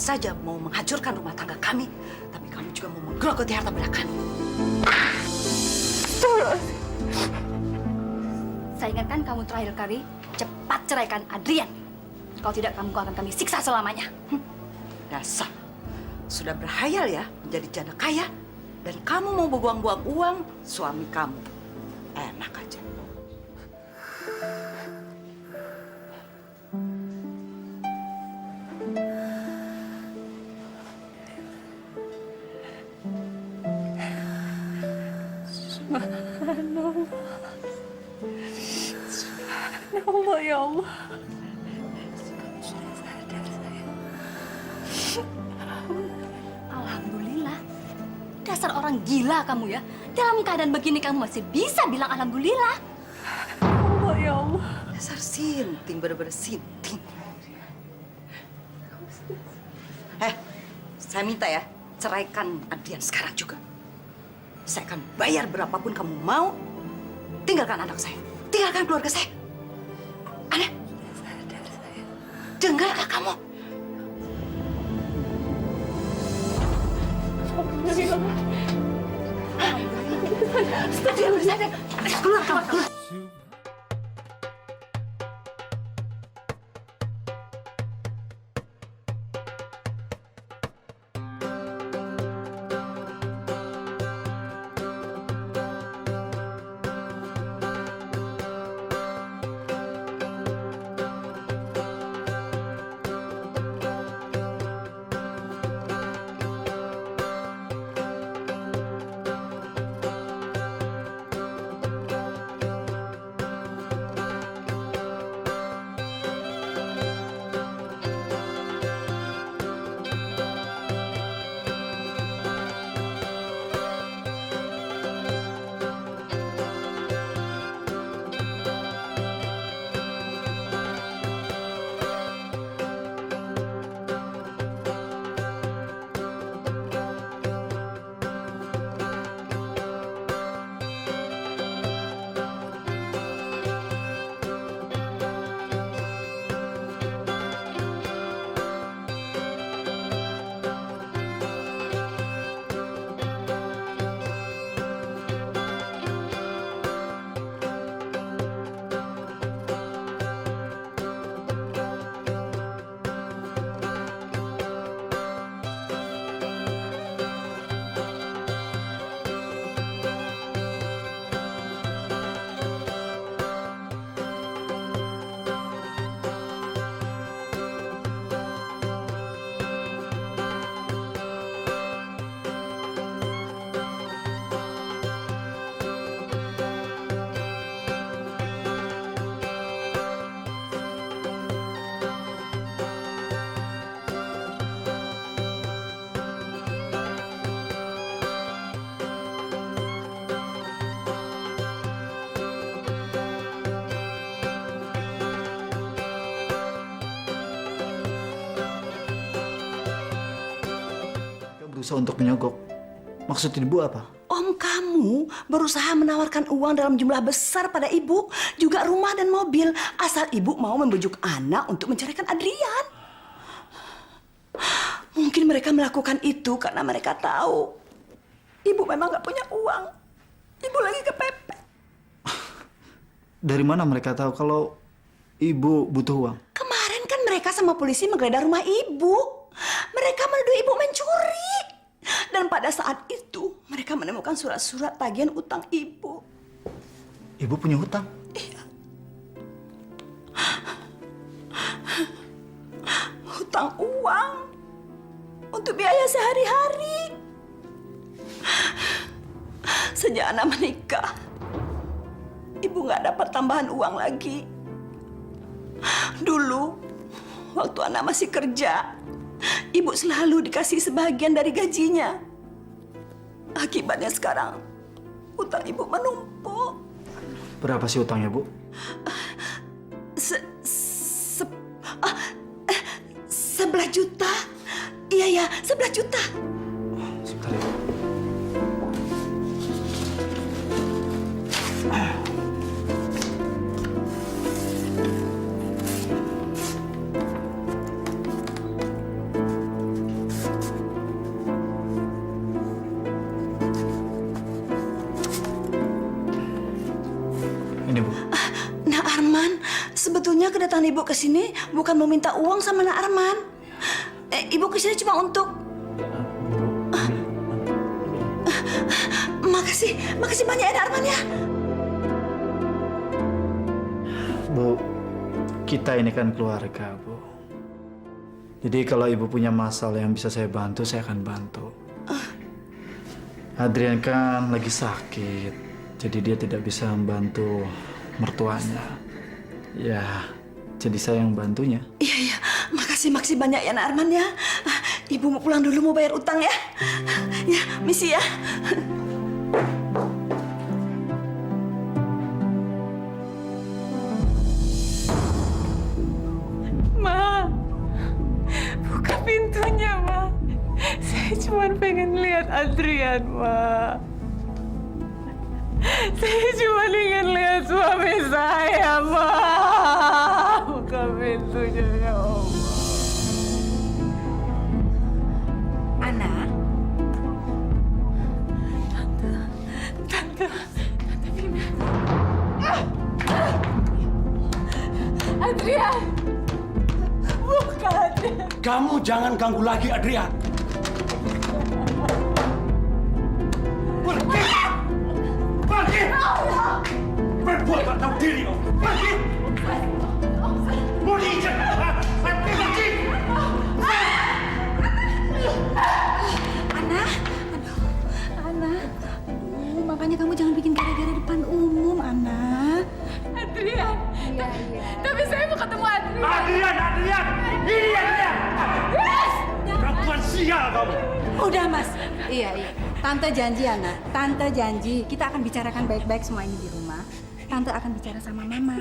saja mau menghancurkan rumah tangga kami, tapi kamu juga mau menggerogoti harta benda kami. Saya ingatkan kamu terakhir kali, cepat ceraikan Adrian. Kalau tidak, kamu akan kami siksa selamanya. Dasar, sudah berhayal ya menjadi janda kaya, dan kamu mau buang-buang uang suami kamu. Enak aja. Allah, ya Allah. Alhamdulillah. Dasar orang gila kamu ya. Dalam keadaan begini kamu masih bisa bilang alhamdulillah. Allah, ya Allah. Dasar sinting, bener-bener sinting. Saya minta ya, ceraikan Adrian sekarang juga. Saya akan bayar berapapun kamu mau. Tinggalkan anak saya, tinggalkan keluarga saya. Aneh, dengarkah kamu? Keluar, keluar. Berusaha untuk menyogok. Maksud ibu apa? Om kamu berusaha menawarkan uang dalam jumlah besar pada ibu, juga rumah dan mobil, asal ibu mau membujuk anak untuk menceraikan Adrian. Mungkin mereka melakukan itu karena mereka tahu ibu memang gak punya uang. Ibu lagi kepepet. Dari mana mereka tahu kalau ibu butuh uang? Kemarin kan mereka sama polisi menggeledah rumah ibu. Mereka menuduh ibu mencuri. Dan pada saat itu, mereka menemukan surat-surat tagihan utang ibu. Ibu punya hutang? Iya. Hutang uang untuk biaya sehari-hari. Sejak anak menikah, ibu nggak dapat tambahan uang lagi. Dulu, waktu anak masih kerja, ibu selalu dikasih sebagian dari gajinya. Akibatnya sekarang, utang ibu menumpuk. Berapa sih utangnya, Bu? 11 juta. Iya, 11 juta. Sebentar ya, Bu. Sebetulnya kedatangan Ibu ke sini bukan mau minta uang sama Nak Arman. Ibu ke sini cuma untuk... Makasih banyak ya Nak Arman ya. Bu, kita ini kan keluarga, Bu. Jadi kalau Ibu punya masalah yang bisa saya bantu, saya akan bantu. Adrian kan lagi sakit, jadi dia tidak bisa membantu mertuanya. Ya, jadi saya yang bantunya. Iya. Makasih banyak ya Nak Arman ya. Ibu mau pulang dulu, mau bayar utang ya. Ya, misi ya. Ma, buka pintunya, Ma. Saya cuma pengen lihat Adrian, Ma. Saya cuma ingin lihat suami saya, Ma. Buka pintunya, ya Allah. Ana, Tante Vina. Adrian! Buka, Adrian. Kamu jangan ganggu lagi Adrian. Pergi! Pergi! Perempuan tak tahu diri kamu. Pergi! Mau diikat? Pergi! Ana, makanya kamu jangan bikin gara-gara depan umum, Ana. Adrian! Tapi saya mau ketemu Adrian. Adrian! Ini Adrian! Perempuan sial kamu. Udah, Mas. Iya. Tante janji, Ana. Tante janji kita akan bicarakan baik-baik semua ini di rumah. Tante akan bicara sama Mama.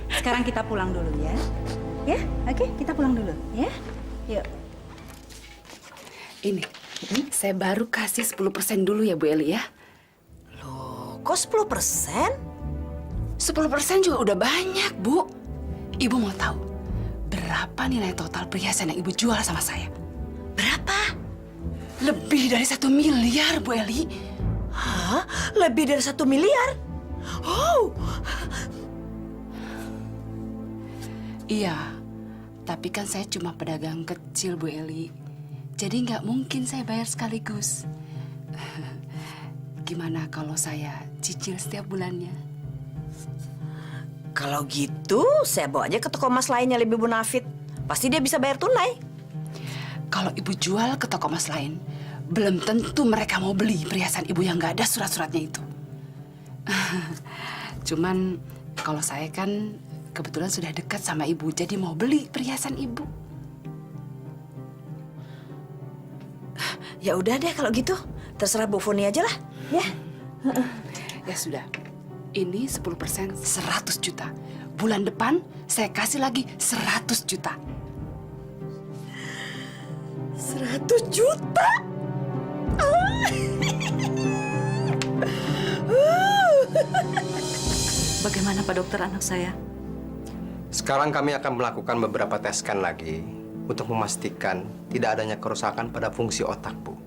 Sekarang kita pulang dulu ya. Ya, oke, kita pulang dulu ya. Yuk. Ini, saya baru kasih 10% dulu ya Bu Eli ya. Kok 10%? 10% juga udah banyak Bu. Ibu mau tahu berapa nilai total perhiasan yang Ibu jual sama saya? Berapa? Lebih dari 1 miliar Bu Eli. Hah? Lebih dari 1 miliar? Oh, Iya, tapi kan saya cuma pedagang kecil Bu Eli. Jadi nggak mungkin saya bayar sekaligus. Gimana kalau saya cicil setiap bulannya? Kalau gitu, saya bawa aja ke toko emas lainnya lebih bonafit. Pasti dia bisa bayar tunai. Kalau Ibu jual ke toko emas lain, belum tentu mereka mau beli perhiasan Ibu yang nggak ada surat-suratnya itu. Cuman kalau saya kan kebetulan sudah dekat sama Ibu, jadi mau beli perhiasan Ibu. Ya udah deh kalau gitu, terserah Bu Foni aja lah, ya. Ya sudah, ini 10% 100 juta. Bulan depan saya kasih lagi 100 juta. 100 juta? bagaimana Pak Dokter anak saya? Sekarang kami akan melakukan beberapa tes scan lagi untuk memastikan tidak adanya kerusakan pada fungsi otak, Bu.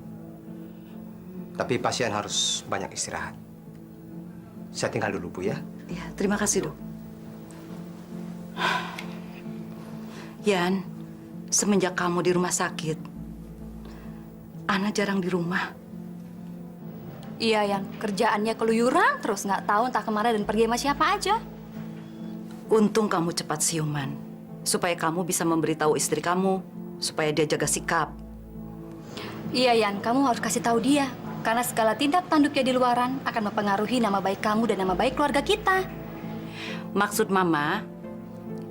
Tapi pasien harus banyak istirahat. Saya tinggal dulu, Bu, ya. Ya, terima kasih, Dok. Yan, semenjak kamu di rumah sakit, Ana jarang di rumah. Iya, Yan. Kerjaannya keluyuran, terus nggak tahu entah kemana dan pergi sama siapa aja. Untung kamu cepat siuman, supaya kamu bisa memberitahu istri kamu, supaya dia jaga sikap. Iya, Yan. Kamu harus kasih tahu dia. Karena segala tindak tanduknya di luaran akan mempengaruhi nama baik kamu dan nama baik keluarga kita. Maksud Mama,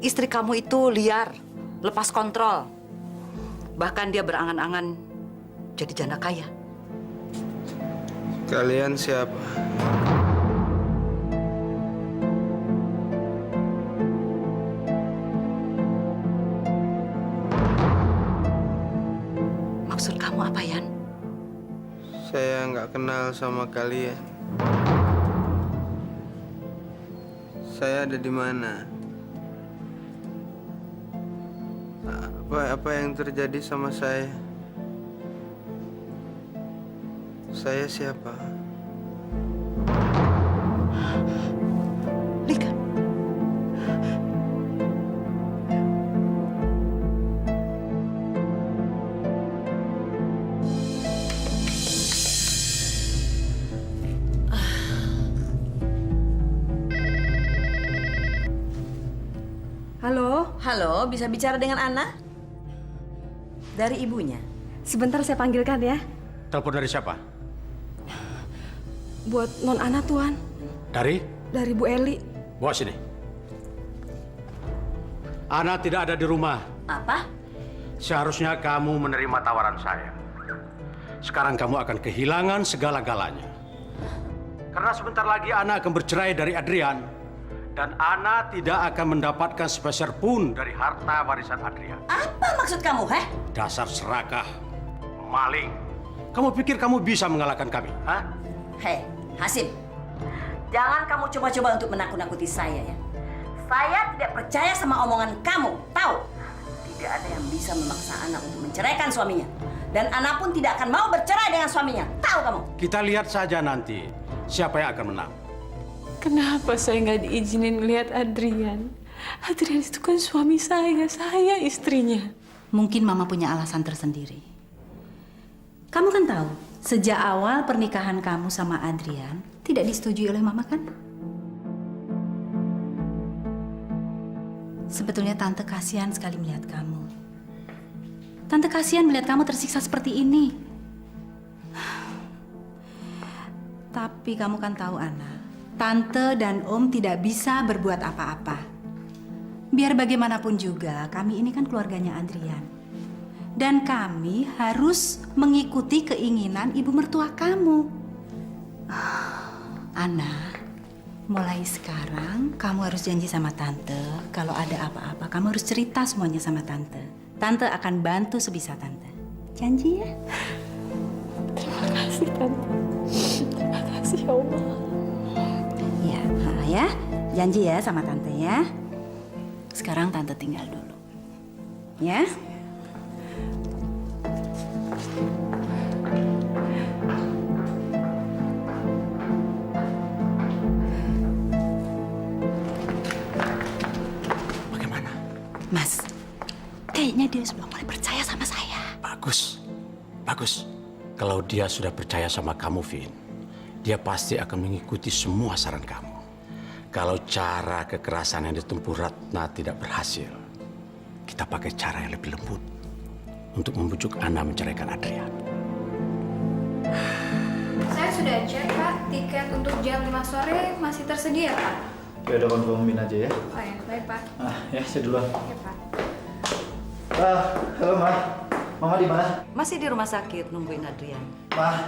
istri kamu itu liar, lepas kontrol. Bahkan dia berangan-angan jadi janda kaya. Kalian siapa? Maksud kamu apa, Yan? Saya nggak kenal sama kalian. Saya ada di mana? Apa yang terjadi sama saya? Saya siapa? Lika. Halo, bisa bicara dengan Ana? Dari ibunya. Sebentar saya panggilkan ya. Telepon dari siapa? Buat non Ana, Tuan. Dari? Dari Bu Eli. Bawa sini. Ana tidak ada di rumah. Apa? Seharusnya kamu menerima tawaran saya. Sekarang kamu akan kehilangan segala-galanya. Karena sebentar lagi Ana akan bercerai dari Adrian. Dan Ana tidak akan mendapatkan sepeser pun dari harta warisan Adrian. Apa maksud kamu, heh? Dasar serakah, maling. Kamu pikir kamu bisa mengalahkan kami, ha? Hei, Hasim. Jangan kamu coba-coba untuk menakut-nakuti saya ya. Saya tidak percaya sama omongan kamu, tahu? Tidak ada yang bisa memaksa Ana untuk menceraikan suaminya. Dan Ana pun tidak akan mau bercerai dengan suaminya, tahu kamu? Kita lihat saja nanti siapa yang akan menang. Kenapa saya nggak diizinin lihat Adrian? Adrian itu kan suami saya istrinya. Mungkin Mama punya alasan tersendiri. Kamu kan tahu, sejak awal pernikahan kamu sama Adrian tidak disetujui oleh Mama kan? Sebetulnya Tante kasihan sekali melihat kamu. Tante kasihan melihat kamu tersiksa seperti ini. Tapi kamu kan tahu, Ana, Tante dan Om tidak bisa berbuat apa-apa. Biar bagaimanapun juga, kami ini kan keluarganya Adrian. Dan kami harus mengikuti keinginan ibu mertua kamu. Ana, mulai sekarang kamu harus janji sama Tante, kalau ada apa-apa kamu harus cerita semuanya sama Tante. Tante akan bantu sebisa Tante. Janji ya? Terima kasih, Tante. Terima kasih, ya Allah. Ya, janji ya sama Tante ya. Sekarang Tante tinggal dulu. Ya? Bagaimana? Mas, kayaknya dia sudah mulai percaya sama saya. Bagus, bagus. Kalau dia sudah percaya sama kamu, Vin, dia pasti akan mengikuti semua saran kamu. Kalau cara kekerasan yang ditempuh Ratna tidak berhasil, kita pakai cara yang lebih lembut untuk membujuk Ana menceraikan Adrian. Saya sudah cek, Pak. Tiket untuk jam 5 sore masih tersedia, Pak. Ya udah konfirmin aja ya. Oh ya, baik, Pak. Ya saya duluan. Oke, Pak. Halo Ma. Mama di mana? Masih di rumah sakit nungguin Adrian. Ma,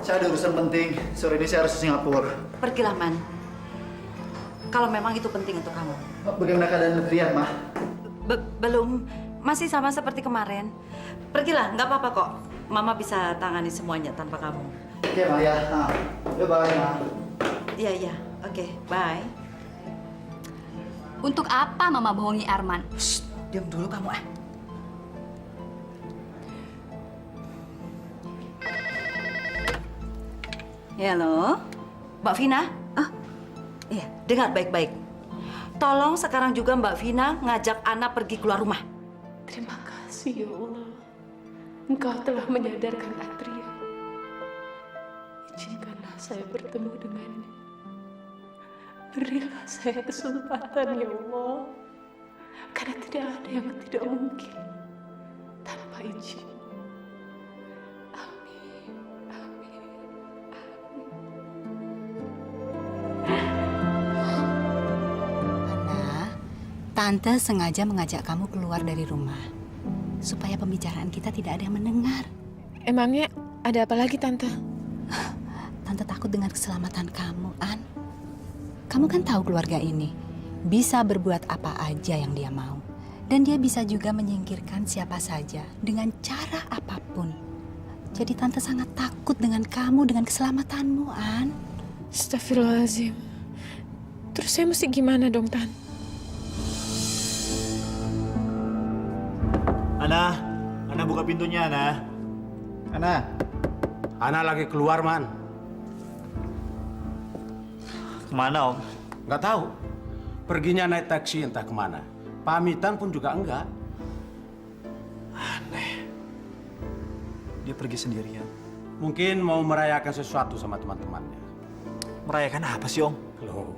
saya ada urusan penting. Sore ini saya harus ke Singapura. Pergilah, Man. Kalau memang itu penting untuk kamu. Bagaimana keadaan Adrian, Ma? Belum. Masih sama seperti kemarin. Pergilah, nggak apa-apa kok. Mama bisa tangani semuanya tanpa kamu. Oke, Ma ya. Bye, Ma. Iya. Oke, bye. Untuk apa Mama bohongi Arman? Shh, diam dulu kamu, ah. Halo, Mbak Vina? Iya, dengar baik-baik. Tolong sekarang juga Mbak Vina ngajak Ana pergi keluar rumah. Terima kasih, ya Allah. Engkau telah menyadarkan Adrian. Izinkanlah saya bertemu dengannya. Berilah saya kesempatan, ya Allah. Karena tidak ada yang tidak mungkin tanpa izin. Tante sengaja mengajak kamu keluar dari rumah supaya pembicaraan kita tidak ada yang mendengar. Emangnya ada apa lagi, Tante? Tante takut dengan keselamatan kamu, An. Kamu kan tahu keluarga ini bisa berbuat apa aja yang dia mau. Dan dia bisa juga menyingkirkan siapa saja dengan cara apapun. Jadi Tante sangat takut dengan kamu, dengan keselamatanmu, An. Astagfirullahaladzim. Terus saya mesti gimana dong, Tan? Ana buka pintunya, Ana. Ana lagi keluar, Man. Kemana, Om? Nggak tahu. Perginya naik taksi entah kemana. Pamitan pun juga enggak. Aneh. Dia pergi sendirian. Mungkin mau merayakan sesuatu sama teman-temannya. Merayakan apa sih, Om? Loh,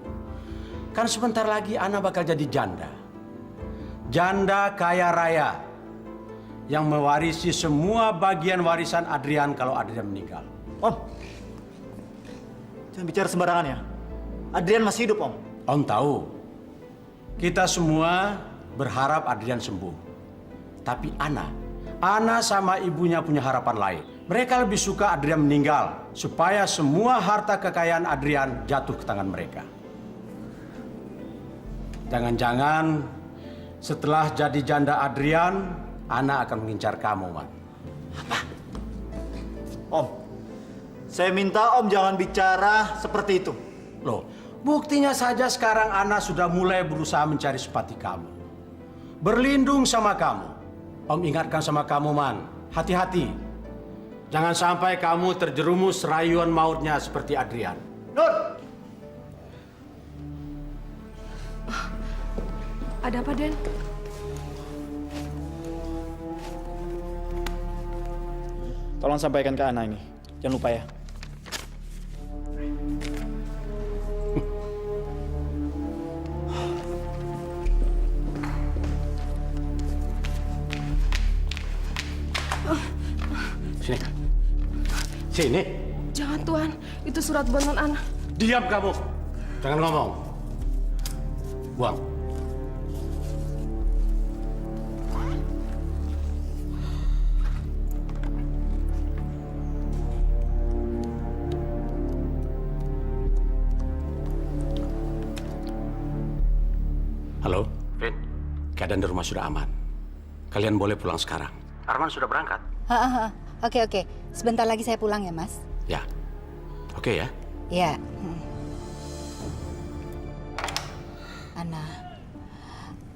kan sebentar lagi Ana bakal jadi janda. janda kaya raya yang mewarisi semua bagian warisan Adrian kalau Adrian meninggal. Om, jangan bicara sembarangan ya. Adrian masih hidup, Om. Om tahu, kita semua berharap Adrian sembuh. Tapi Ana sama ibunya punya harapan lain. Mereka lebih suka Adrian meninggal supaya semua harta kekayaan Adrian jatuh ke tangan mereka. Jangan-jangan setelah jadi janda Adrian, Ana akan mengincar kamu, Man. Om, saya minta Om jangan bicara seperti itu. Loh, buktinya saja sekarang Ana sudah mulai berusaha mencari simpati kamu. Berlindung sama kamu. Om ingatkan sama kamu, Man. Hati-hati. Jangan sampai kamu terjerumus rayuan mautnya seperti Adrian. Nur! Ada apa, Den? Tolong sampaikan ke Ana ini. Jangan lupa ya. Sini. Sini. Jangan, Tuhan. Itu surat buatan Ana. Diam kamu. Jangan ngomong. Buang. Halo, Vin. Keadaan di rumah sudah aman. Kalian boleh pulang sekarang. Arman sudah berangkat. Oke. Sebentar lagi saya pulang ya, Mas. Ya. Oke ya. Ya. Ana,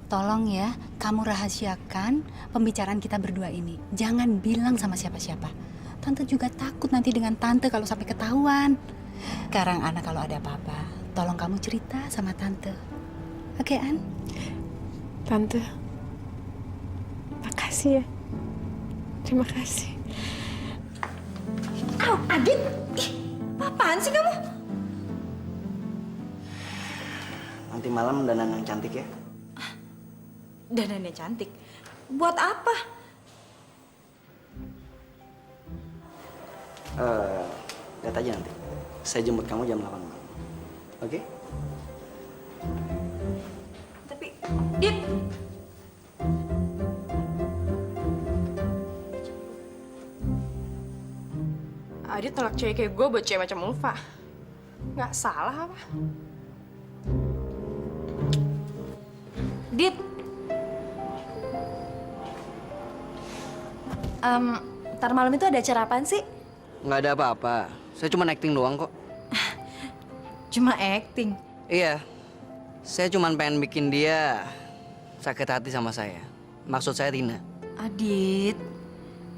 tolong ya, kamu rahasiakan pembicaraan kita berdua ini. Jangan bilang sama siapa-siapa. Tante juga takut nanti dengan Tante kalau sampai ketahuan. Sekarang Ana kalau ada apa-apa, tolong kamu cerita sama Tante. Oke, An? Tante, makasih ya. Terima kasih. Adit, apaan sih kamu? Nanti malam dandan yang cantik ya. Dandannya cantik. Buat apa? Lihat aja nanti. Saya jemput kamu jam 8 malam. Oke? Tapi, Dit. Adit nolak cewek kayak gue buat cewek macam Ulfa. Nggak salah apa? Dit. Ntar malam itu ada acara apaan sih? Nggak ada apa-apa. Saya cuma acting doang kok. Cuma acting. Iya. Saya cuma pengen bikin dia sakit hati sama saya. Maksud saya Tina. Adit,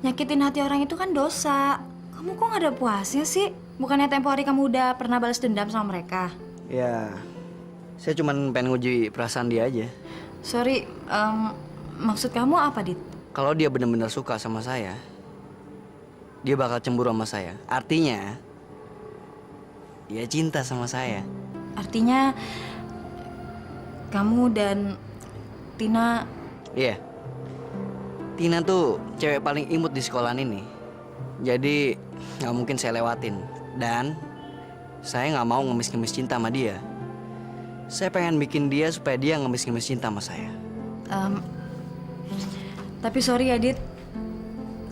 nyakitin hati orang itu kan dosa. Kamu kok nggak ada puasnya sih? Bukannya tempo hari kamu udah pernah balas dendam sama mereka? Ya, saya cuma pengen nguji perasaan dia aja. Sorry, maksud kamu apa, Dit? Kalau dia benar-benar suka sama saya, dia bakal cemburu sama saya. Artinya, dia cinta sama saya. Artinya, kamu dan Tina... Iya. Tina tuh cewek paling imut di sekolahan ini. Jadi, nggak mungkin saya lewatin. Dan, saya nggak mau ngemis-ngemis cinta sama dia. Saya pengen bikin dia supaya dia ngemis-ngemis cinta sama saya. Tapi sorry ya, Dit.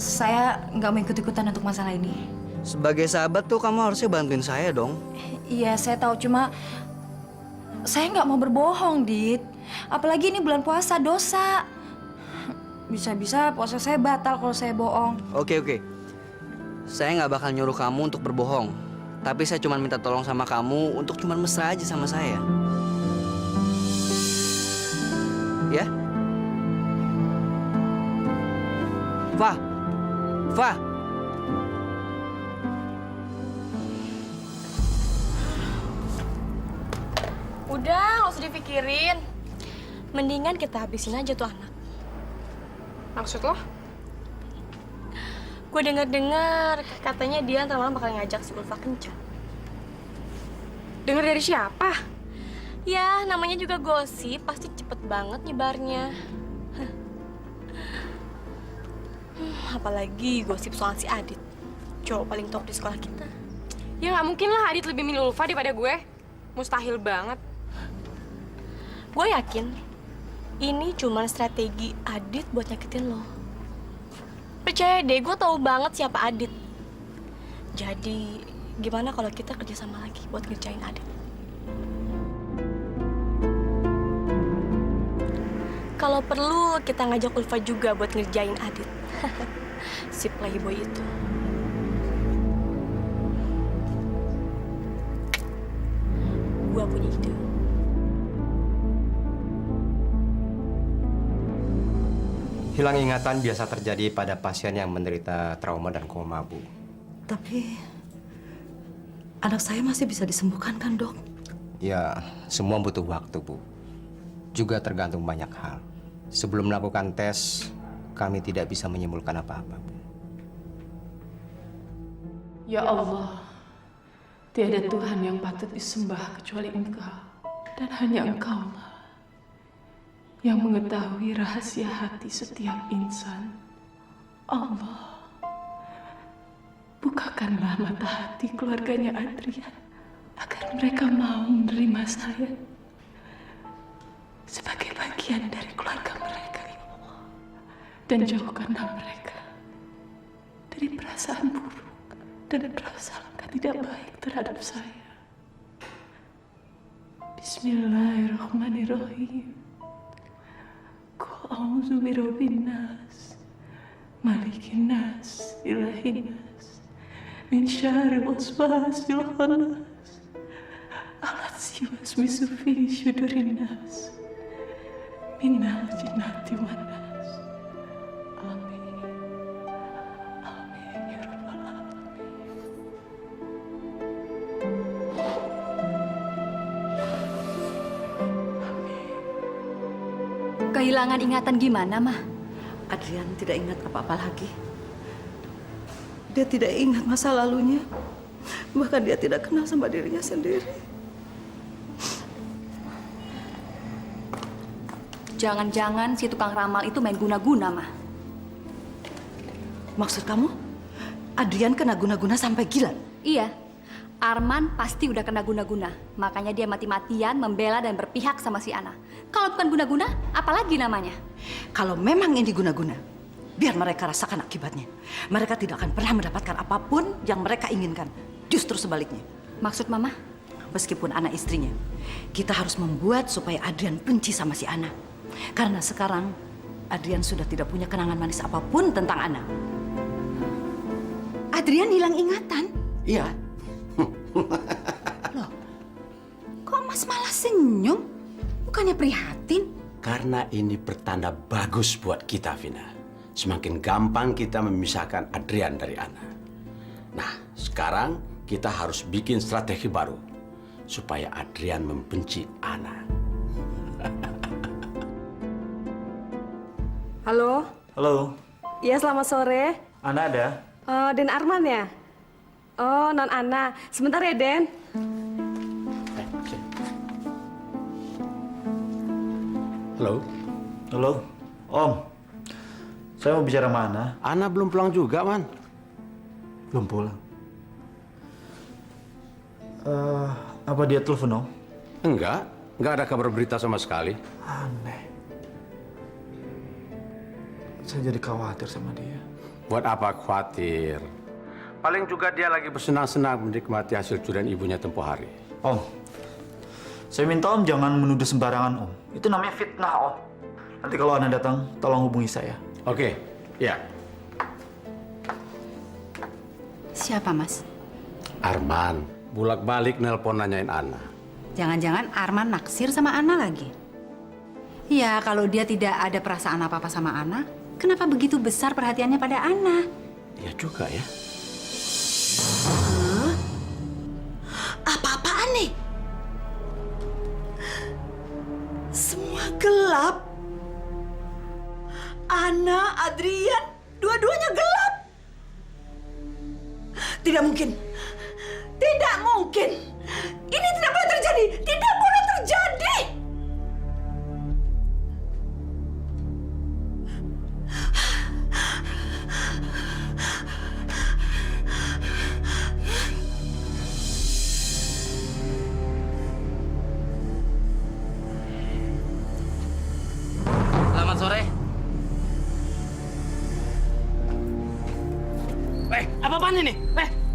Saya nggak mau ikut-ikutan untuk masalah ini. Sebagai sahabat tuh kamu harusnya bantuin saya dong. Iya, saya tahu. Cuma saya nggak mau berbohong, Dit. Apalagi ini bulan puasa, dosa. Bisa-bisa puasa saya batal kalau saya bohong. Oke. Saya nggak bakal nyuruh kamu untuk berbohong. Tapi saya cuma minta tolong sama kamu untuk cuma mesra aja sama saya. Ya? Fah. Udah, nggak usah dipikirin. Mendingan kita habisin aja tuh anak. Maksud lo? Gue denger-dengar katanya dia ntar malam bakal ngajak si Ulfa kencan. Dengar dari siapa? Ya, namanya juga gosip, pasti cepet banget nyebarnya. Apalagi gosip soal si Adit. Cowok paling top di sekolah kita. Ya nggak mungkin lah Adit lebih milih Ulfa daripada gue. Mustahil banget. Gue yakin ini cuma strategi Adit buat nyakitin lo. Percaya deh, gue tahu banget siapa Adit. Jadi gimana kalau kita kerjasama lagi buat ngerjain Adit? Kalau perlu kita ngajak Ulfa juga buat ngerjain Adit. Si playboy itu. Gua punya ide. Hilang ingatan biasa terjadi pada pasien yang menderita trauma dan koma, Bu. Tapi anak saya masih bisa disembuhkan kan, Dok? Ya, semua butuh waktu, Bu. Juga tergantung banyak hal. Sebelum melakukan tes, kami tidak bisa menyimpulkan apa-apa, Bu. Ya Allah, tiada Tuhan yang patut disembah kecuali Engkau. Dan hanya Engkau lah yang mengetahui rahasia hati setiap insan. Allah, bukakanlah mata hati keluarganya Adrian agar mereka mau menerima saya sebagai bagian dari keluarga mereka, ya Allah. Dan jauhkanlah mereka dari perasaan buruk dan prasangka tidak baik terhadap saya. Bismillahirrahmanirrahim. Qul a'udzu birabbin nas, malikin nas, ilahin nas, min syarril waswasil khannas, alladzi yuwaswisu fi syudurin nas, minal jinnati wan nas. Amin. Amin ya rabbal alamin. Kehilangan ingatan gimana, Mah? Adrian tidak ingat apa-apa lagi. Dia tidak ingat masa lalunya. Bahkan dia tidak kenal sama dirinya sendiri. Jangan-jangan si tukang ramal itu main guna-guna, Mah. Maksud kamu, Adrian kena guna-guna sampai gila? Iya, Arman pasti udah kena guna-guna. Makanya dia mati-matian membela dan berpihak sama si Ana. Kalau bukan guna-guna, apalagi namanya? Kalau memang ini guna-guna, biar mereka rasakan akibatnya. Mereka tidak akan pernah mendapatkan apapun yang mereka inginkan. Justru sebaliknya. Maksud Mama? Meskipun Ana istrinya, kita harus membuat supaya Adrian benci sama si Ana. Karena sekarang, Adrian sudah tidak punya kenangan manis apapun tentang Ana. Adrian hilang ingatan? Iya. Loh, kok Mas malah senyum? Bukannya prihatin? Karena ini pertanda bagus buat kita, Vina. Semakin gampang kita memisahkan Adrian dari Ana. Nah, sekarang kita harus bikin strategi baru supaya Adrian membenci Ana. Halo? Halo, Iya, selamat sore. Ana ada? Den Arman ya? Oh, Non Ana. Sebentar ya, Den. Halo? Halo, Om. Saya mau bicara sama Ana. Ana belum pulang juga, Man. Belum pulang. Apa dia telepon, Om? Enggak ada kabar berita sama sekali. Aneh. Saya jadi khawatir sama dia. Buat apa khawatir? Paling juga dia lagi bersenang-senang menikmati hasil curian ibunya tempo hari. Om, saya minta Om jangan menuduh sembarangan, Om. Itu namanya fitnah, Om. Nanti kalau Ana datang, tolong hubungi saya. Oke, ya. Siapa, Mas? Arman, bolak-balik nelpon nanyain Ana. Jangan-jangan Arman naksir sama Ana lagi? Ya, kalau dia tidak ada perasaan apa-apa sama Ana, kenapa begitu besar perhatiannya pada Ana? Iya juga ya. Apa-apaan nih? Semua gelap. Ana, Adrian, dua-duanya gelap. Tidak mungkin. Tidak mungkin. Ini tidak boleh terjadi. Tidak boleh terjadi.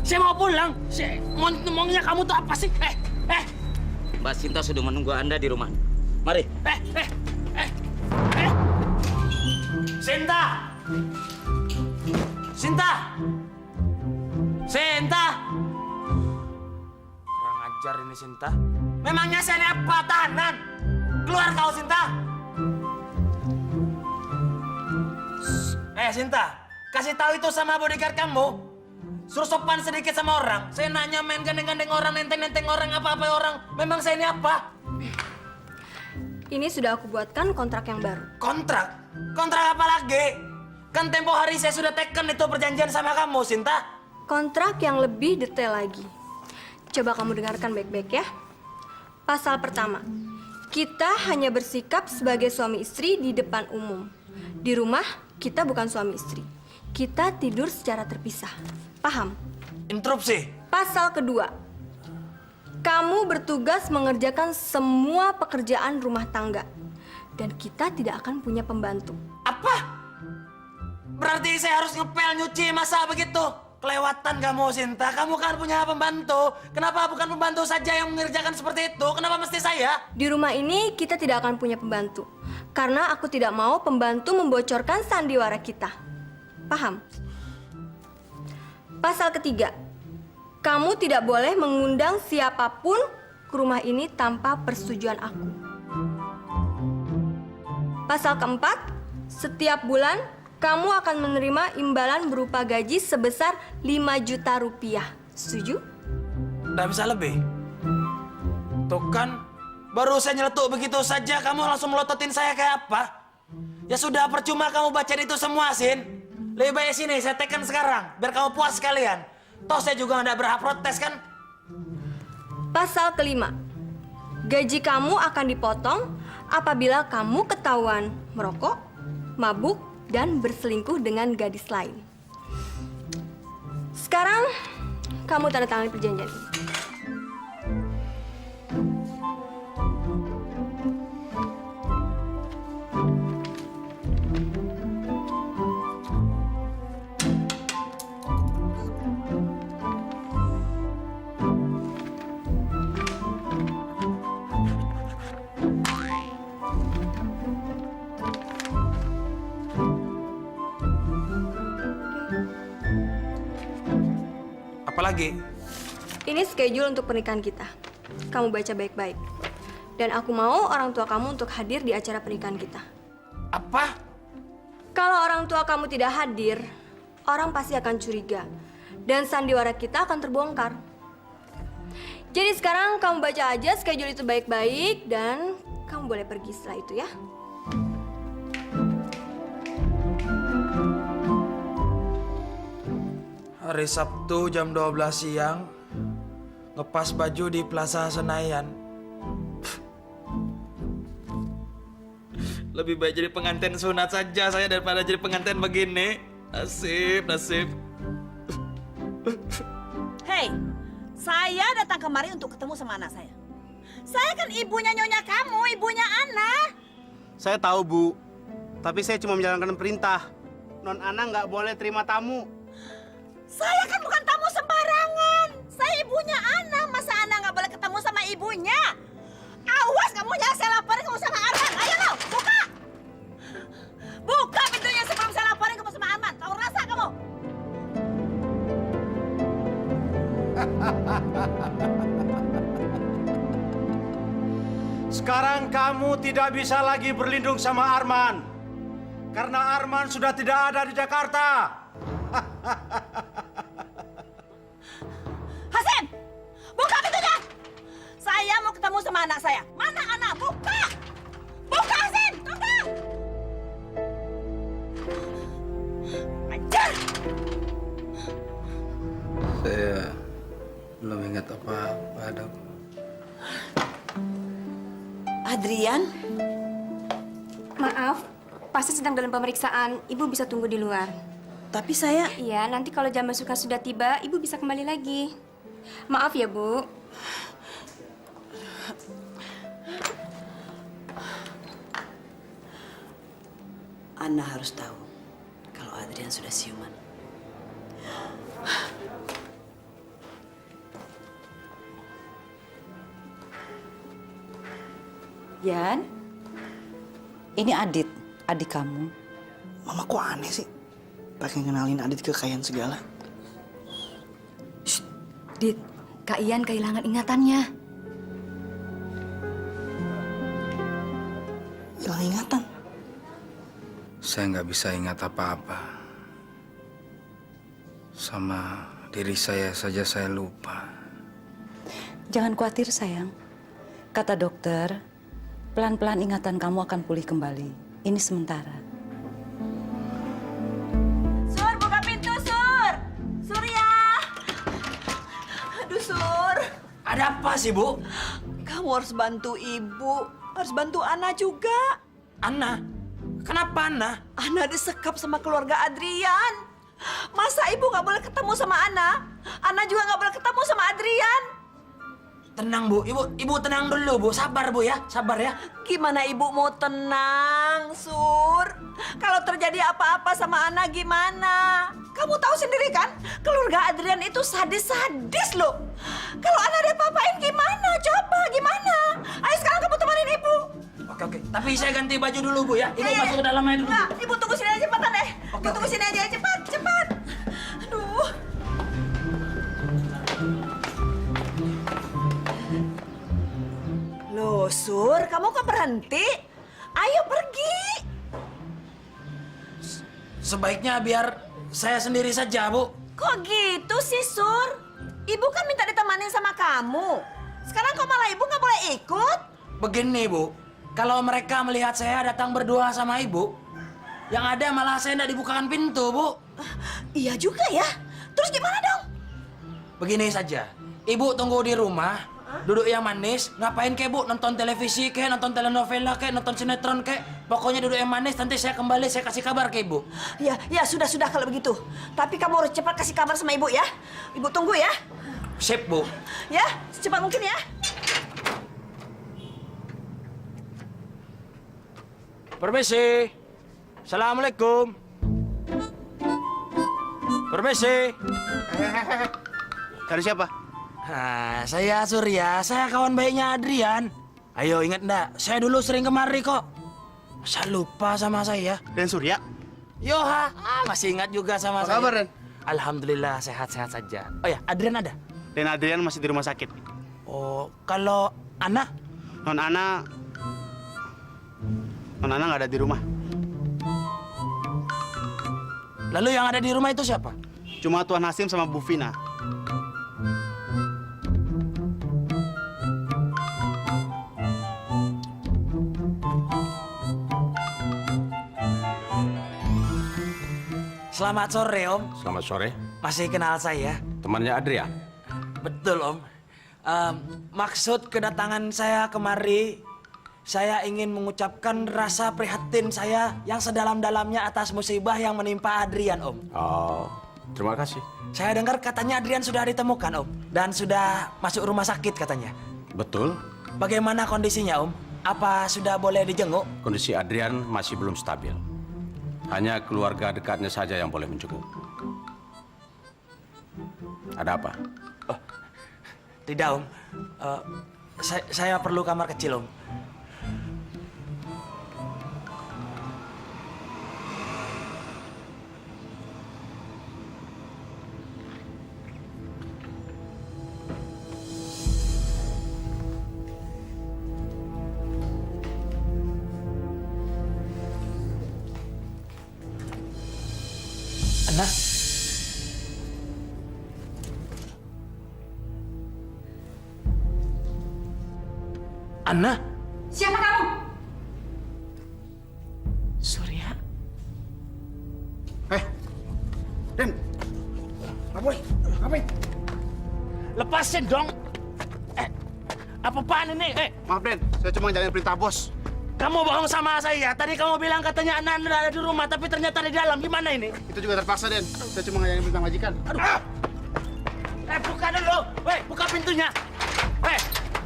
Saya mau pulang. Ngomongnya kamu tuh apa sih? Mbak Sinta sudah menunggu Anda di rumah. Mari. Sinta! Sinta! Sinta! Kurang ajar ini Sinta. Memangnya saya ini apa? Tahanan? Keluar kau Sinta! Sinta, kasih tahu itu sama bodyguard kamu. Suruh sopan sedikit sama orang. Saya nanya main gandeng-gandeng orang, nenteng-nenteng orang, apa-apa orang. Memang saya ini apa? Ini sudah aku buatkan kontrak yang baru. Kontrak? Kontrak apa lagi? Kan tempo hari saya sudah teken itu perjanjian sama kamu, Sinta. Kontrak yang lebih detail lagi. Coba kamu dengarkan baik-baik ya. Pasal pertama, kita hanya bersikap sebagai suami istri di depan umum. Di rumah, kita bukan suami istri. Kita tidur secara terpisah. Paham? Interupsi. Pasal kedua, kamu bertugas mengerjakan semua pekerjaan rumah tangga. Dan kita tidak akan punya pembantu. Apa? Berarti saya harus ngepel, nyuci, masak begitu? Kelewatan kamu, Sinta. Kamu kan punya pembantu. Kenapa bukan pembantu saja yang mengerjakan seperti itu? Kenapa mesti saya? Di rumah ini kita tidak akan punya pembantu. Karena aku tidak mau pembantu membocorkan sandiwara kita. Paham? Pasal ketiga, kamu tidak boleh mengundang siapapun ke rumah ini tanpa persetujuan aku. Pasal keempat, setiap bulan kamu akan menerima imbalan berupa gaji sebesar 5 juta rupiah. Setuju? Nggak bisa lebih. Tuh kan, baru saya nyeletuk begitu saja, kamu langsung melototin saya kayak apa? Ya sudah, percuma kamu bacain itu semua, Sin. Lebih baik sini, saya tekan sekarang, biar kamu puas sekalian. Toh saya juga nggak berhak protes, kan? Pasal kelima, gaji kamu akan dipotong apabila kamu ketahuan merokok, mabuk, dan berselingkuh dengan gadis lain. Sekarang, kamu tanda tangan perjanjian ini. Apalagi? Ini schedule untuk pernikahan kita. Kamu baca baik-baik. Dan aku mau orang tua kamu untuk hadir di acara pernikahan kita. Apa? Kalau orang tua kamu tidak hadir, orang pasti akan curiga. Dan sandiwara kita akan terbongkar. Jadi sekarang kamu baca aja schedule itu baik-baik dan kamu boleh pergi setelah itu ya. Hari Sabtu jam 12 siang, ngepas baju di Plaza Senayan. Lebih baik jadi pengantin sunat saja saya daripada jadi pengantin begini. Nasib. Hei, saya datang kemari untuk ketemu sama anak saya. Saya kan ibunya nyonya kamu, ibunya Ana. Saya tahu, Bu. Tapi saya cuma menjalankan perintah. Non Ana nggak boleh terima tamu. Saya kan bukan tamu sembarangan. Saya ibunya Ana. Masa Ana nggak boleh ketemu sama ibunya? Awas kamu, jangan saya laporin kamu sama Arman. Ayo lo, buka. Buka pintunya sebelum saya laporin kamu sama Arman. Tahu rasa kamu? Sekarang kamu tidak bisa lagi berlindung sama Arman. Karena Arman sudah tidak ada di Jakarta. Hasim, buka pintunya. Saya mau ketemu sama anak saya. Mana anak? Buka. Buka, Hasim. Buka. Ajar. Saya belum ingat apa-apa, Dok. Adrian? Maaf, pasien sedang dalam pemeriksaan. Ibu bisa tunggu di luar. Tapi saya... Iya, nanti kalau jam bersuka sudah tiba, Ibu bisa kembali lagi. Maaf ya, Bu. Ana harus tahu kalau Adrian sudah siuman. Yan, ini Adit, adik kamu. Mama kok aneh sih? Pakai kenalin Adit ke Kayan segala. Dit, Kak Ian kehilangan ingatannya. Hilang ingatan? Saya nggak bisa ingat apa-apa. Sama diri saya saja saya lupa. Jangan khawatir sayang. Kata dokter, pelan-pelan ingatan kamu akan pulih kembali. Ini sementara. Sur, buka pintu, Sur! Surya! Aduh, Sur. Ada apa sih, Bu? Kamu harus bantu Ibu. Harus bantu Ana juga. Ana? Kenapa Ana? Ana disekap sama keluarga Adrian. Masa Ibu nggak boleh ketemu sama Ana? Ana juga nggak boleh ketemu sama Adrian. Tenang, Bu. Ibu tenang dulu, Bu. Sabar, Bu ya. Sabar ya. Gimana Ibu mau tenang, Sur? Kalau terjadi apa-apa sama Ana gimana? Kamu tahu sendiri kan, keluarga Adrian itu sadis-sadis loh. Kalau Ana ada apa-apain gimana? Coba gimana? Ayo sekarang kamu temanin Ibu. Oke. Tapi saya ganti baju dulu, Bu ya. Ibu Iya, masuk ke dalam aja dulu. Nah, Ibu tunggu sini aja cepetan deh. Ibu tunggu sini aja cepat. Aduh. Loh, Sur, kamu kok berhenti? Ayo pergi. Sebaiknya biar saya sendiri saja, Bu. Kok gitu sih, Sur? Ibu kan minta ditemanin sama kamu. Sekarang kok malah Ibu nggak boleh ikut? Begini, Bu. Kalau mereka melihat saya datang berdua sama Ibu, yang ada malah saya tidak dibukakan pintu, Bu. Iya juga ya. Terus gimana dong? Begini saja. Ibu tunggu di rumah, duduk yang manis. Ngapain kek, Bu? Nonton televisi kek, nonton telenovela kek, nonton sinetron kek. Pokoknya duduk yang manis, nanti saya kembali, saya kasih kabar ke Ibu. Ya sudah kalau begitu. Tapi kamu harus cepat kasih kabar sama Ibu ya. Ibu tunggu ya. Sip, Bu. Ya, secepat mungkin ya. Permisi. Assalamualaikum. Permisi. Cari siapa? Saya Surya. Saya kawan baiknya Adrian. Ayo ingat ndak? Saya dulu sering kemari kok. Masa lupa sama saya? Dan Surya? Yoha, masih ingat juga sama Apa saya. kabar, Den? Alhamdulillah sehat-sehat saja. Oh ya, Adrian ada? Dan Adrian masih di rumah sakit. Oh, kalau Ana? Non Ana nggak ada di rumah. Lalu yang ada di rumah itu siapa? Cuma Tuan Hasim sama Bu Vina. Selamat sore, Om. Selamat sore. Masih kenal saya? Temannya Adrian. Betul, Om. Maksud kedatangan saya kemari, saya ingin mengucapkan rasa prihatin saya yang sedalam-dalamnya atas musibah yang menimpa Adrian, Om. Oh, terima kasih. Saya dengar katanya Adrian sudah ditemukan, Om. Dan sudah masuk rumah sakit katanya. Betul. Bagaimana kondisinya, Om? Apa sudah boleh dijenguk? Kondisi Adrian masih belum stabil. Hanya keluarga dekatnya saja yang boleh menjenguk. Ada apa? Oh, tidak, Om. Saya perlu kamar kecil, Om. Ana? Ana? Siapa kamu? Surya? Den, ngapain? Lepasin dong! Apa-apaan ini? Maaf Den, saya cuma jalanin perintah bos. Kamu bohong sama saya. Tadi kamu bilang katanya Anda ada di rumah, tapi ternyata di dalam. Gimana ini? Itu juga terpaksa Den, saya cuma ngejalanin perintah majikan. Aduh! Buka dulu! Buka pintunya!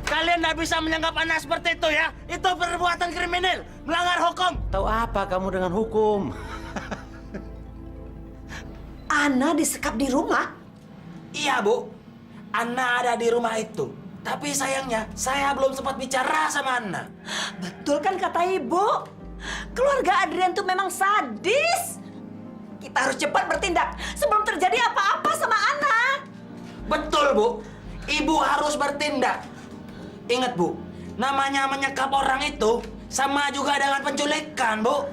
Kalian nggak bisa menyanggap anak seperti itu ya? Itu perbuatan kriminal, melanggar hukum. Tahu apa kamu dengan hukum? Ana disekap di rumah? Iya, Bu. Ana ada di rumah itu. Tapi sayangnya, saya belum sempat bicara sama Ana. Betul kan kata ibu? Keluarga Adrian tuh memang sadis. Kita harus cepat bertindak sebelum terjadi apa-apa sama Ana. Betul, Bu. Ibu harus bertindak. Ingat, Bu, namanya menyekap orang itu sama juga dengan penculikan, Bu.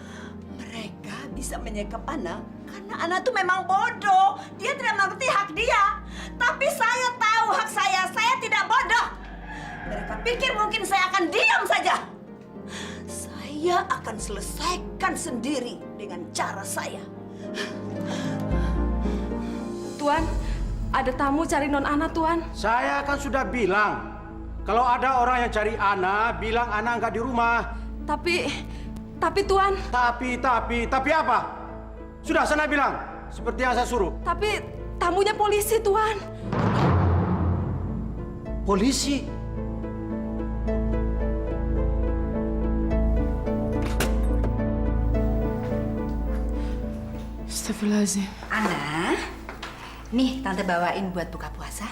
Mereka bisa menyekap Ana karena Ana tuh memang bodoh. Dia tidak mengerti hak dia. Tapi saya tahu hak saya tidak bodoh. Mereka pikir mungkin saya akan diam saja. Saya akan selesaikan sendiri dengan cara saya. Tuan, ada tamu cari Non Ana, Tuan. Saya kan sudah bilang, kalau ada orang yang cari Ana, bilang Ana nggak di rumah. Tapi Tuan. Tapi apa? Sudah sana bilang, seperti yang saya suruh. Tapi tamunya polisi, Tuan. Polisi? Astagfirullahaladzim. Ana, nih Tante bawain buat buka puasa.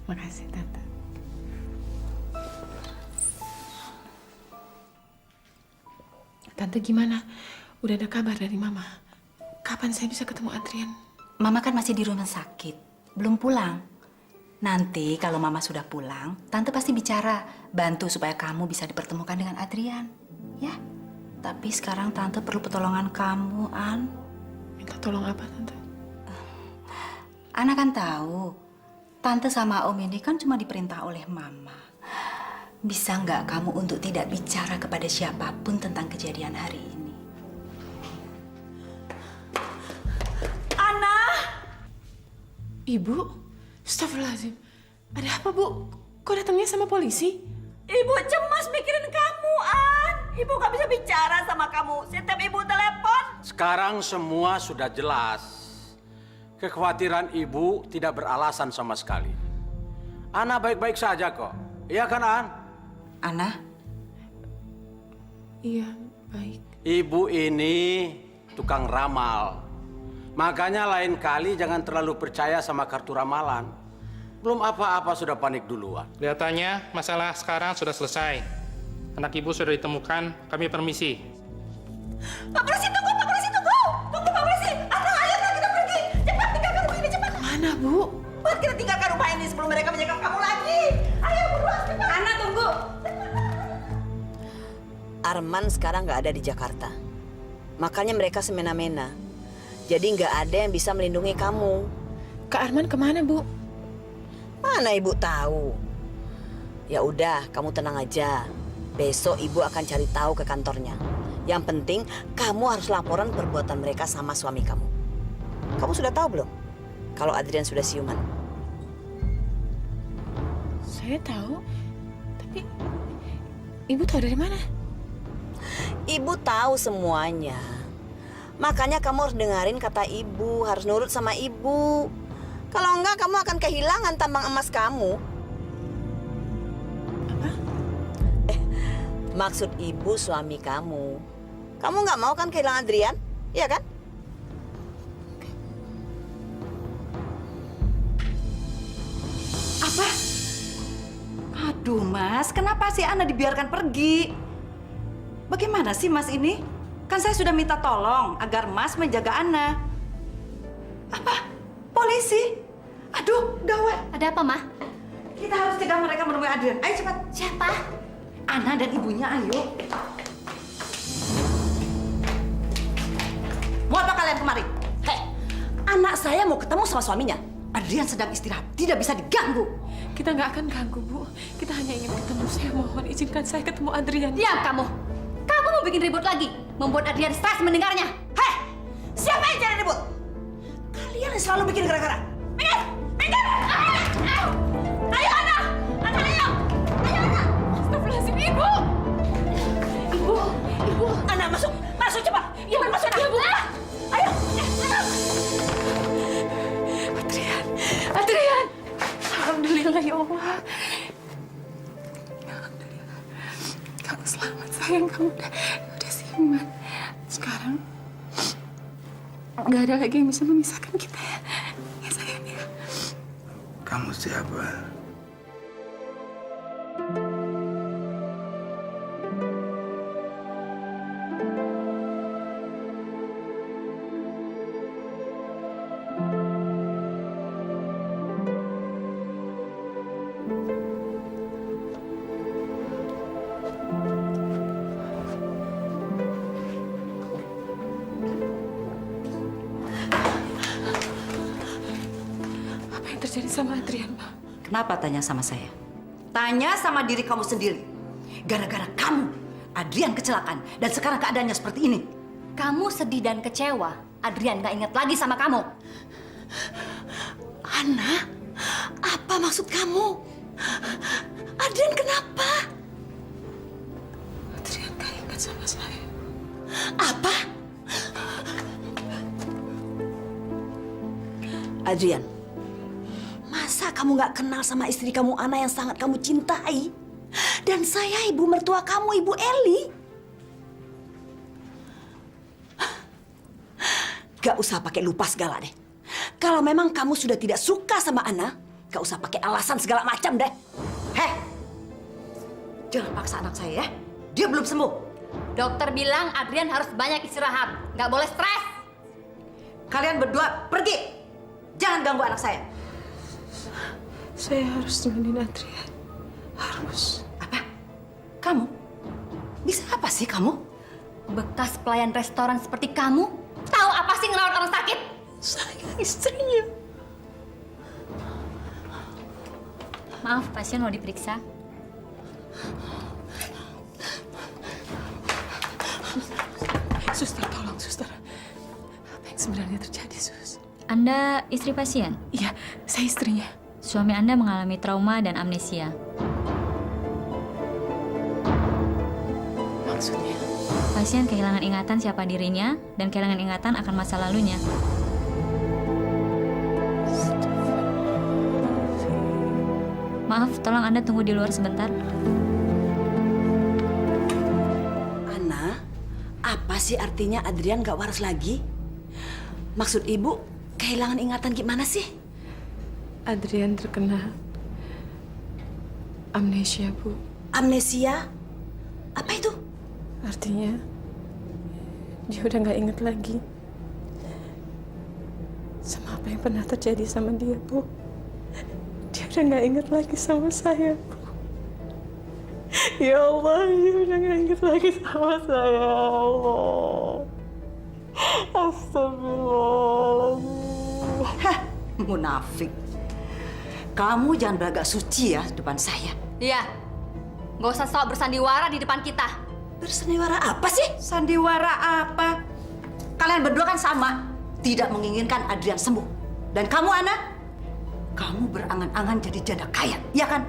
Makasih, Tante. Tante gimana? Udah ada kabar dari Mama? Kapan saya bisa ketemu Adrian? Mama kan masih di rumah sakit, belum pulang. Nanti kalau Mama sudah pulang, Tante pasti bicara, bantu supaya kamu bisa dipertemukan dengan Adrian. Ya, tapi sekarang Tante perlu pertolongan kamu, An. Minta tolong apa, Tante? Ana kan tahu, Tante sama Om ini kan cuma diperintah oleh Mama. Bisa nggak kamu untuk tidak bicara kepada siapapun tentang kejadian hari ini? Ana! Ibu? Astagfirullahaladzim. Ada apa, Bu? Kok datangnya sama polisi? Ibu cemas mikirin kamu, An. Ibu gak bisa bicara sama kamu. Setiap ibu telepon. Sekarang semua sudah jelas. Kekhawatiran ibu tidak beralasan sama sekali. Ana baik-baik saja kok. Iya kan, An? Ana? Iya, baik. Ibu ini tukang ramal. Makanya lain kali jangan terlalu percaya sama kartu ramalan. Belum apa-apa sudah panik duluan. Kelihatannya masalah sekarang sudah selesai. Anak ibu sudah ditemukan, kami permisi. Pak polisi tunggu, Pak polisi tunggu. Tunggu Pak polisi. Ana, ayolah kita pergi. Cepat tinggalkan rumah ini, cepat. Mana, Bu? Cepat kita tinggalkan rumah ini sebelum mereka menyekap kamu lagi. Ayo buruan cepat. Ana tunggu. Arman sekarang nggak ada di Jakarta. Makanya mereka semena-mena. Jadi nggak ada yang bisa melindungi kamu. Kak Arman kemana, Bu? Mana ibu tahu? Ya udah, kamu tenang aja. Besok ibu akan cari tahu ke kantornya. Yang penting kamu harus laporan perbuatan mereka sama suami kamu. Kamu sudah tahu belum? Kalau Adrian sudah siuman. Saya tahu, tapi Ibu tahu dari mana? Ibu tahu semuanya. Makanya kamu harus dengerin kata ibu, harus nurut sama ibu. Kalau enggak, kamu akan kehilangan tambang emas kamu. Apa? Maksud ibu suami kamu. Kamu nggak mau kan kehilangan Adrian? Iya kan? Apa? Aduh, Mas, kenapa sih Ana dibiarkan pergi? Bagaimana sih Mas ini? Kan saya sudah minta tolong agar Mas menjaga Ana. Apa? Polisi? Aduh, gawat. Ada apa, Ma? Kita harus cegah mereka menemui Adrian. Ayo cepat. Siapa? Ana dan ibunya, ayo. Mau apa kalian kemari? Hei, anak saya mau ketemu sama suaminya. Adrian sedang istirahat, tidak bisa diganggu. Kita nggak akan ganggu, Bu. Kita hanya ingin ketemu. Saya mohon izinkan saya ketemu Adrian. Diam kamu. Kamu mau bikin ribut lagi, membuat Adrian stres mendengarnya. Hei, siapa yang cari ribut? Kalian yang selalu bikin gara-gara. Minggir, minggir. Ayo, Ana. Ana, ayo. Ayo, Ana. Astagfirullahaladzim, Ibu. Ibu. Ana, masuk. Masuk cepat. Ya, masuk. Ya, Bu. Ayo. Adrian. Alhamdulillah, ya Allah. Alhamdulillah. Kamu selamat, sayang. Kamu udah siuman. Sekarang nggak ada lagi yang bisa memisahkan kita, ya. Ya, sayang, ya. Kamu siapa? sama Adrian, Ma. Kenapa tanya sama saya? Tanya sama diri kamu sendiri. Gara-gara kamu, Adrian kecelakaan dan sekarang keadaannya seperti ini. Kamu sedih dan kecewa. Adrian gak ingat lagi sama kamu. Ana, apa maksud kamu? Adrian kenapa? Adrian gak ingat sama saya. Apa? Adrian, masa kamu gak kenal sama istri kamu Ana yang sangat kamu cintai? Dan saya ibu mertua kamu, Ibu Eli. Gak usah pakai lupa segala deh. Kalau memang kamu sudah tidak suka sama Ana, gak usah pakai alasan segala macam deh. Heh, jangan paksa anak saya ya. Dia belum sembuh. Dokter bilang Adrian harus banyak istirahat. Gak boleh stres. Kalian berdua pergi. Jangan ganggu anak saya. Saya harus temenin Adrian. Harus. Apa? Kamu? Bisa apa sih kamu? Bekas pelayan restoran seperti kamu, tahu apa sih ngerawat orang sakit? Saya istrinya. Maaf, pasien mau diperiksa. Suster, tolong, suster. Apa yang sebenarnya terjadi, Sus? Anda istri pasien? Iya, saya istrinya. Suami Anda mengalami trauma dan amnesia. Maksudnya? Pasien kehilangan ingatan siapa dirinya dan kehilangan ingatan akan masa lalunya. Maaf, tolong Anda tunggu di luar sebentar. Ana, apa sih artinya Adrian gak waras lagi? Maksud ibu, kehilangan ingatan gimana sih? Adrian terkena amnesia, Bu. Amnesia? Apa itu? Artinya, dia udah nggak inget lagi sama apa yang pernah terjadi sama dia, Bu. Dia udah nggak inget lagi sama saya, Bu. Ya Allah, dia udah nggak inget lagi sama saya, ya Allah. Astagfirullahaladzim. Hah, munafik. Kamu jangan beragak suci ya depan saya. Iya, nggak usah sok bersandiwara di depan kita. Bersandiwara apa sih? Sandiwara apa? Kalian berdua kan sama, tidak menginginkan Adrian sembuh. Dan kamu, Ana, kamu berangan-angan jadi janda kaya, ya kan?